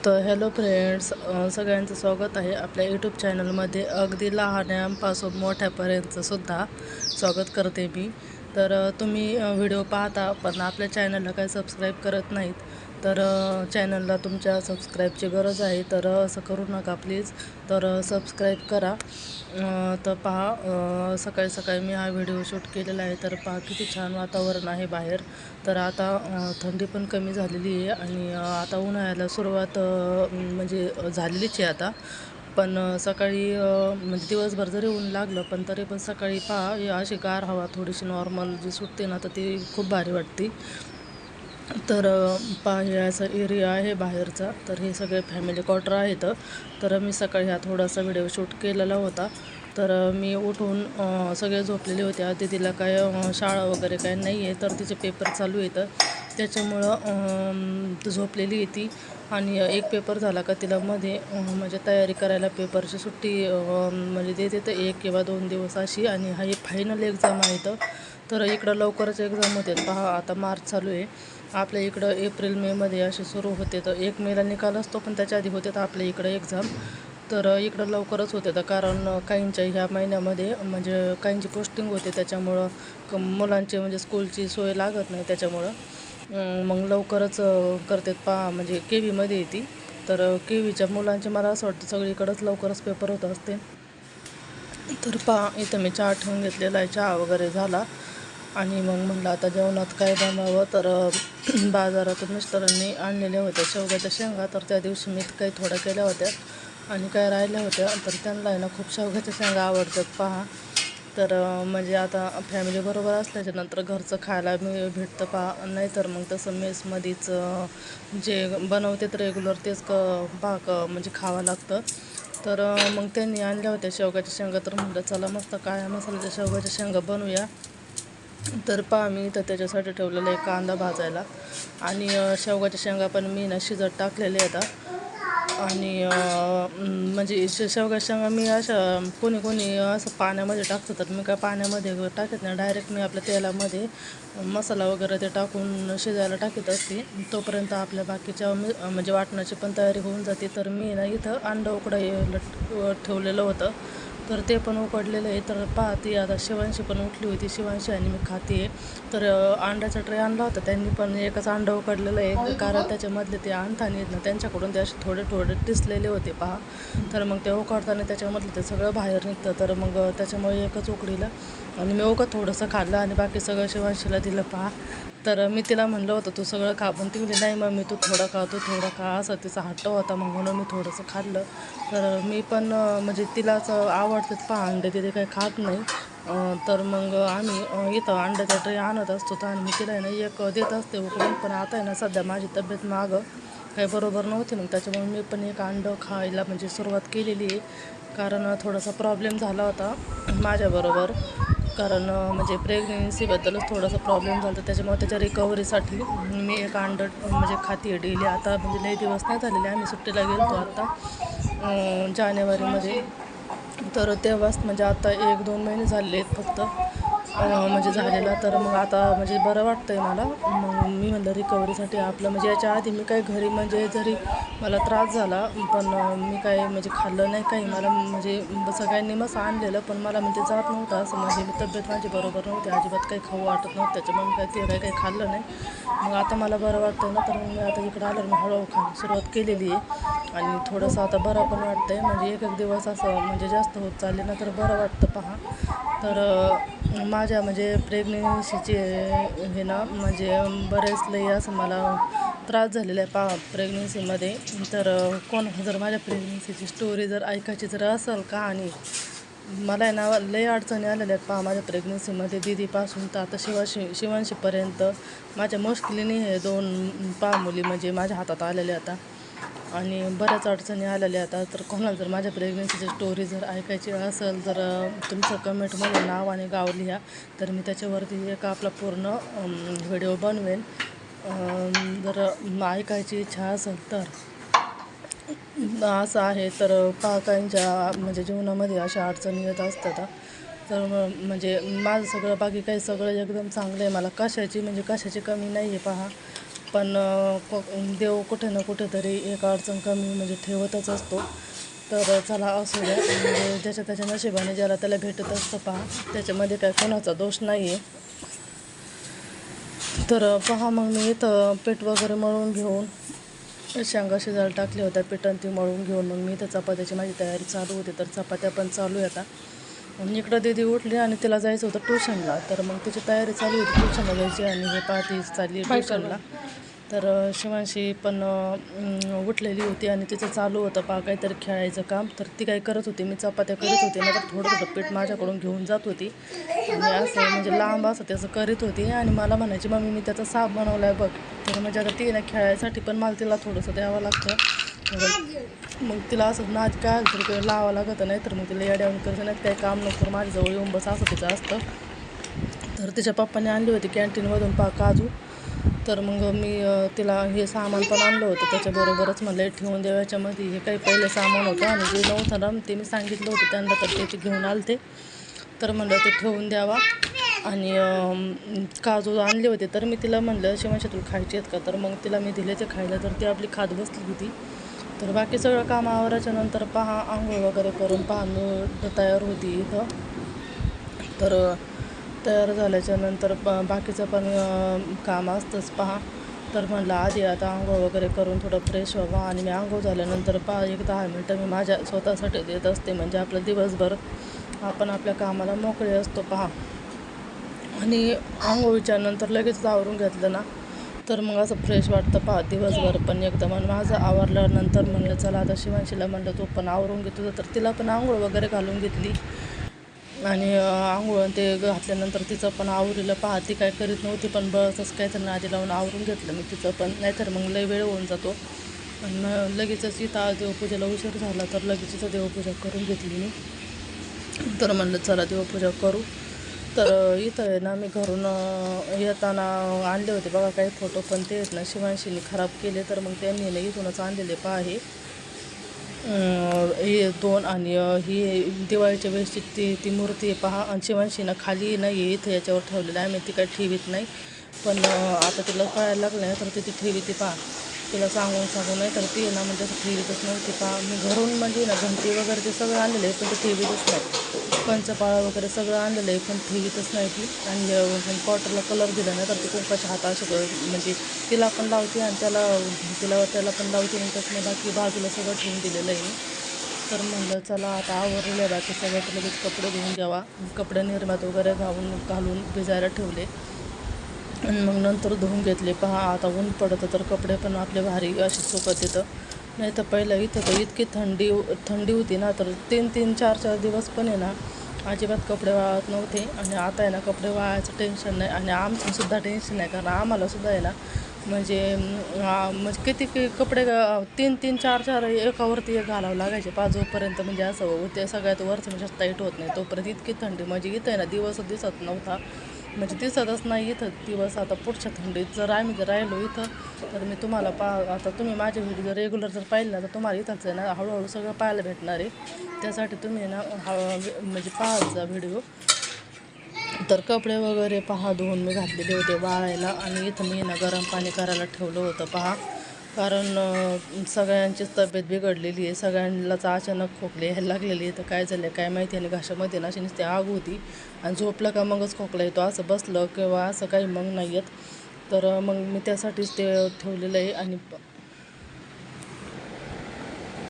तर hello friends, सगळ्यांचं स्वागत आहे आपल्या यूट्यूब चॅनलमध्ये. अगदी लहान्यांपासून मोठ्यापर्यंतचं सुद्धा स्वागत करते मी. तर तुम्ही व्हिडिओ पाहता पण आपल्या चॅनलला काही सबस्क्राईब करत नाहीत. तर चॅनलला तुमच्या सबस्क्राईबची गरज आहे, तर असं करू नका प्लीज. तर सबस्क्राईब करा. तर पहा, सकाळी सकाळी मी हा व्हिडिओ शूट केलेला आहे. तर पहा किती छान वातावरण आहे बाहेर. तर आता थंडी पण कमी झालेली आहे आणि आता उन्हाळ्याला सुरुवात म्हणजे झालेलीच आहे आता. पण सकाळी म्हणजे दिवसभर जरी ऊन लागलं पण तरी पण सकाळी पहा अशी गार हवा थोडीशी नॉर्मल जी सुटते ना, तर ती खूप भारी वाटते. तर पहा हे असं एरिया आहे बाहेरचा. तर हे सगळे फॅमिली क्वार्टर आहेत. तर मी सकाळी हा थोडासा व्हिडिओ शूट केलेला होता. तर मी उठून सगळे झोपलेले होते. दीदीला काय शाळा वगैरे काय नाही आहे, तर तिचे पेपर चालू आहेत. त्याच्यामुळं झोपलेली आहे ती. आणि एक पेपर झाला का तिला मध्ये म्हणजे तयारी करायला पेपरची सुट्टी म्हणजे देते, तर 1 किंवा 2 दिवस अशी. आणि हा एक फायनल एक्झाम आहे. तर इकडं लवकरच एक्झाम होते. पहा आता मार्च चालू आहे, आपल्या इकडं एप्रिल मेमध्ये असे सुरू होते. तर 1 मेला निकाल असतो, पण त्याच्या आधी होते तर आपल्या इकडं एक्झाम. तर इकडं लवकरच होते. तर कारण काहींच्या ह्या महिन्यामध्ये म्हणजे काहींची पोस्टिंग होते, त्याच्यामुळं मुलांची म्हणजे स्कूलची सोय लागत नाही, त्याच्यामुळं मग लवकरच करतात. पहा म्हणजे के व्हीमध्ये येते. तर के व्हीच्या मुलांचे मला असं वाटतं सगळीकडंच लवकरच पेपर होत असते. तर पहा इथं मी चहा ठेवून घेतलेला आहे. चहा वगैरे झाला आणि मग म्हटलं आता जेवणात काय बनवावं. तर बाजारातून मिस्टरांनी आणलेल्या होत्या शेवग्याच्या शेंगा. तर त्या दिवशी मी काही थोड्या केल्या होत्या आणि काय राहिल्या होत्या. तर त्यांना आहे ना खूप शेवग्याच्या शेंगा आवडतात पहा. तर म्हणजे आता फॅमिलीबरोबर असल्याच्यानंतर घरचं खायला मी भेटतं पहा. नाहीतर मग तसं मेसमध्येच जे बनवते तर रेग्युलर तेच म्हणजे खावं लागतं. तर मग त्यांनी आणल्या होत्या शेवग्याच्या शेंगा. तर म्हटलं चला मस्त काळ्या मसाल्याच्या शेवग्याच्या शेंगा बनवूया. तर पहा मी तर त्याच्यासाठी ठेवलेलं आहे कांदा भाजायला. आणि शेवगाच्या शेंगा पण मी ना शिजत टाकलेले आहेत. आणि म्हणजे शेवगाच्या शेंगा मी अशा कोणी कोणी असं पाण्यामध्ये टाकतं, तर मी काय पाण्यामध्ये टाकत नाही. डायरेक्ट मी आपल्या तेलामध्ये मसाला वगैरे ते टाकून शिजायला टाकत असते. तोपर्यंत आपल्या बाकीच्या म्हणजे वाटणाची पण तयारी होऊन जाते. तर मी ना इथं अंडं उकडायला ठेवलेलं होतं, तर ते पण उकडलेलं आहे. तर पाहते आता शिवांशी पण उठली होती, शिवांशी आणि मी खाते. तर अंड्याचा ट्रे आणला होता त्यांनी, पण एकच अंडं उकडलेलं आहे. कारण त्याच्यामधले ते आणताना आहेत ना, त्यांच्याकडून ते असे थोडे थोडे टिसलेले होते पहा. तर मग ते उकडताना त्याच्यामधलं ते सगळं बाहेर निघतं. तर मग त्याच्यामुळे एकच उकडीला आणि मी उकं थोडंसं खाल्लं आणि बाकी सगळं शिवांशीला दिलं पहा. तर मी तिला म्हणलं होतं तू सगळं खा, पण ती म्हणजे नाही मग मी तू थोडं खा, तू थोडं खा, असं तिचा हट्ट होता. मग म्हणून मी थोडंसं खाल्लं. तर मी पण म्हणजे तिलाच आवडतात पहा अंडे, तिथे काही खात नाही. तर मग आम्ही इथं अंड्याचा ट्रे आणत असतो. तर आणि मी तिला आहे ना एक देत असते उकडून. पण आता आहे ना सध्या माझी तब्येत मागं काही बरोबर नव्हती, मग त्याच्यामुळे मी पण एक अंडं खायला म्हणजे सुरुवात केलेली आहे. कारण थोडासा प्रॉब्लेम झाला होता माझ्याबरोबर. कारण म्हणजे प्रेग्नेन्सीबद्दलच थोडासा प्रॉब्लेम झाला होता, त्याच्यामुळे त्याच्या रिकव्हरीसाठी मी एक अंडं म्हणजे खाते डेली. आता म्हणजे लई दिवस नाही झालेले, आम्ही सुट्टीला गेलो होतो आत्ता जानेवारीमध्ये. तर तेव्हाच म्हणजे आता 1-2 महिने झालेले आहेत फक्त म्हणजे झालेला. तर मग आता म्हणजे बरं वाटतं आहे मला. मग मी म्हणलं रिकव्हरीसाठी आपलं म्हणजे याच्या आधी मी काही घरी म्हणजे जरी मला त्रास झाला पण मी काय म्हणजे खाल्लं नाही काही. मला म्हणजे सगळ्यांनी मस्त आणलेलं, पण मला म्हणजे जात नव्हतं असं. म्हणजे मी तब्येत माझी बरोबर नव्हती, अजिबात काही खाऊ वाटत नव्हतं, त्याच्यामुळे मी काय ते काही खाल्लं नाही. मग आता मला बरं वाटतं ना, तर मग मी आता इकडं आल्यावर मी हळूहळू खायला सुरुवात केलेली आहे. आणि थोडंसं आता बरं पण वाटतं आहे. म्हणजे एक दिवस असं म्हणजे जास्त होत चालले ना, तर बरं वाटतं पहा. तर माझ्या म्हणजे प्रेग्नेन्सीचे हे ना म्हणजे बरेच लई असं मला त्रास झालेला आहे पहा प्रेग्नेन्सीमध्ये. तर कोणाला जर माझ्या प्रेग्नेन्सीची स्टोरी जर ऐकायची जर असेल कहाणी, मला आहे ना लई अडचणी आलेल्या आहेत पहा माझ्या प्रेग्नेन्सीमध्ये. दीदीपासून तर आता शिवांशीपर्यंत माझ्या मुश्किलीने हे 2 पहा मुली म्हणजे माझ्या हातात आलेल्या आता. आणि बऱ्याच अडचणी आलेल्या आता. तर कोणाला जर माझ्या प्रेग्नेन्सीची स्टोरी जर ऐकायची असेल, तर तुमचं कमेंटमध्ये नाव आणि गाव लिहा. तर मी त्याच्यावरती एक आपला पूर्ण व्हिडिओ बनवेन. जर ऐकायची इच्छा असेल तर. असं आहे. तर काहींच्या म्हणजे जीवनामध्ये अशा अडचणी येत असतात. तर म्हणजे माझं सगळं बाकी काही सगळं एकदम चांगलं आहे. मला कशाची म्हणजे कशाची कमी नाही आहे पहा. पण देव कुठे ना कुठेतरी एक अडचण कमी म्हणजे ठेवतच असतो. तर चला असू द्या, म्हणजे ज्याच्या त्याच्या नशिबाने ज्याला त्याला भेटत असतं पहा, त्याच्यामध्ये काय कोणाचा दोष नाही आहे. तर पहा मग मी इथं पीठ वगैरे मळून घेऊन शेंगा शिजायला टाकल्या होत्या, पिठं ती मळून घेऊन मग मी इथं चपात्याची माझी तयारी चालू होती. तर चपात्या पण चालू आहे आता. आणि इकडं दीदी उठली आणि तिला जायचं होतं ट्युशनला, तर मग तिची तयारी चालू होती ट्युशनला जायची. आणि हे पाहती चालली ट्युशनला. तर शिवांशी पण उठलेली होती आणि तिचं चालू होतं काहीतरी खेळायचं काम. तर ती काय करत होती, मी चपात्या करीत होती ना, तर थोडं थोडं पीठ माझ्याकडून घेऊन जात होती आणि असं म्हणजे लांब असं त्याचं करीत होती. आणि मला म्हणायची, मम्मी मी त्याचा साप बनवला आहे बघ. तर म्हणजे आता ती ना खेळायसाठी पण मला तिला थोडंसं द्यावं लागतं. मग तिला असं नाच काय तर लावावं लागतं, नाही तर मग तिला येड्यावून करायचं, नाही काही काम नको माझ्याजवळ येऊन बस, असं तिचं असतं. तर तिच्या पप्पाने आणली होती कॅन्टीनमधून काजू. तर मग मी तिला हे सामान पण आणलं होतं त्याच्याबरोबरच, म्हणलं ठेवून देऊ याच्यामध्ये. हे काही पहिले सामान होतं आणि जे नव्हतं ना ते मी सांगितलं होतं त्यांना, तर ते घेऊन आलते. तर म्हणलं ते ठेवून द्यावा. आणि काजू आणले होते. तर मी तिला म्हणलं, शिवांशी तुला खायचे आहेत का? तर मग तिला मी दिले ते खायला. तर ती आपली खात बसली होती. तर बाकी सगळं काम आवराच्या नंतर पहा आंघोळ वगैरे करून पहा मी तयार होती इथं. तर तयार झाल्याच्या नंतर बाकीचं पण काम असतंच पहा. तर म्हणलं आधी आता आंघोळ वगैरे करून थोडं फ्रेश व्हावं. आणि मी आंघोळ झाल्यानंतर पहा 1-10 मिनटं मी माझ्या स्वतःसाठी देत असते, म्हणजे आपलं दिवसभर आपण आपल्या कामाला मोकळे असतो पहा. आणि आंघोळीच्या नंतर लगेच आवरून घेतलं ना, तर मग असं फ्रेश वाटतं पहा दिवसभर पण एकदम. आणि माझं आवरल्यानंतर म्हणलं चला आता शिवांशीला म्हणलं तू पण आवरून घे तुझं. तर तिला पण आंघोळ वगैरे घालून घेतली. आणि आंघोळ ते घातल्यानंतर तिचं पण आवरीलं पहा. ती काय करीत नव्हती, पण बसच काय तर नादी लावून आवरून घेतलं मी तिचं पण, नाहीतर मग लय वेळ होऊन जातो. आणि लगेचच इथं देवपूजेला उशीर झाला, तर लगेच इथं देवपूजा करून घेतली मी. तर म्हणलं चला देवपूजा करू. तर इथं आहे ना, मी घरून येताना आणले होते बघा काही फोटो, पण ते आहेत ना शिवांशीने खराब केले. तर मग त्यांनी ना इथूनच आणलेले पहा हे 2. आणि ही दिवाळीच्या वेळेसची ती मूर्ती आहे पहा. आणि शिवांशीनं खाली नाही आहे इथं याच्यावर ठेवलेलं आहे, मी ती काही ठेवीत नाही. पण आता तिला कळायला लागलं नाही, तर ती ठेवी ती पहा. तिला सांगून नाही तर ती ना म्हणजे असं ठेवीतच नव्हती पहा. मी घरून म्हणजे ना घंटी वगैरे ते सगळं आणलेलं आहे, पण ते ठेवीतच नाही. पंचपाळा वगैरे सगळं आणलेलं आहे, पण ठेवीतच नाही ती. आणि कॉटरला कलर दिला नाही, तर ती कुंकाच्या हात असे म्हणजे तिला पण लावते आणि त्याला पण लावते. आणि त्याच्यानं बाकी बाजूला सगळं ठेवून दिलेलं आहे. तर म्हणलं चला आता आवरलेलं आहे बाकी सगळं, तर लगेच कपडे धुवून घ्यावा. कपडे निर्म्यात वगैरे घालून भिजायला ठेवले. आणि मग नंतर धुवून घेतले पहा. आता ऊन पडतं तर कपडे पण आपले भारी असे सुकत येतं. नाही तर पहिलं इथं तर इतकी थंडी होती ना, तर 3-3, 4-4 दिवस पण आहे ना अजिबात कपडे वाळत नव्हते. आणि आता आहे ना कपडे वाळायचं टेन्शन नाही. आणि आमचंसुद्धा टेन्शन नाही, कारण आम्हालासुद्धा आहे ना म्हणजे किती कपडे 3-3, 4-4 एकावरती एक घालावं लागायचे जोपर्यंत म्हणजे असं ते सगळ्यात वरचं म्हणजे टाईट होत नाही तोपर्यंत इतकी थंडी. म्हणजे इथं आहे ना दिवस दिसत नव्हता, म्हणजे दिसतच नाही इथं दिवस. आता पुढच्या थंडीत जर आम्ही राहिलो इथं, तर मी तुम्हाला आता तुम्ही माझे व्हिडिओ जर रेग्युलर जर पाहिले ना, तर तुम्हाला इथंच आहे ना हळूहळू सगळं पाहायला भेटणार आहे. त्यासाठी तुम्ही ना म्हणजे पाहत जा व्हिडिओ. तर कपडे वगैरे पहा धुवून मी घातलेले होते वाळायला. आणि इथं मी ना गरम पाणी करायला ठेवलं होतं पहा, कारण सगळ्यांचीच तब्येत बिघडलेली आहे. सगळ्यांनाच अचानक खोकले यायला लागलेली आहे. तर काय झालं काय माहिती. आणि घशामध्ये ना अशी नुसती आग होती, आणि झोपलं का मगच खोकला येतो, असं बसलं किंवा असं काही मग नाही येत. तर मग मी त्यासाठीच ते ठेवलेलं आहे. आणि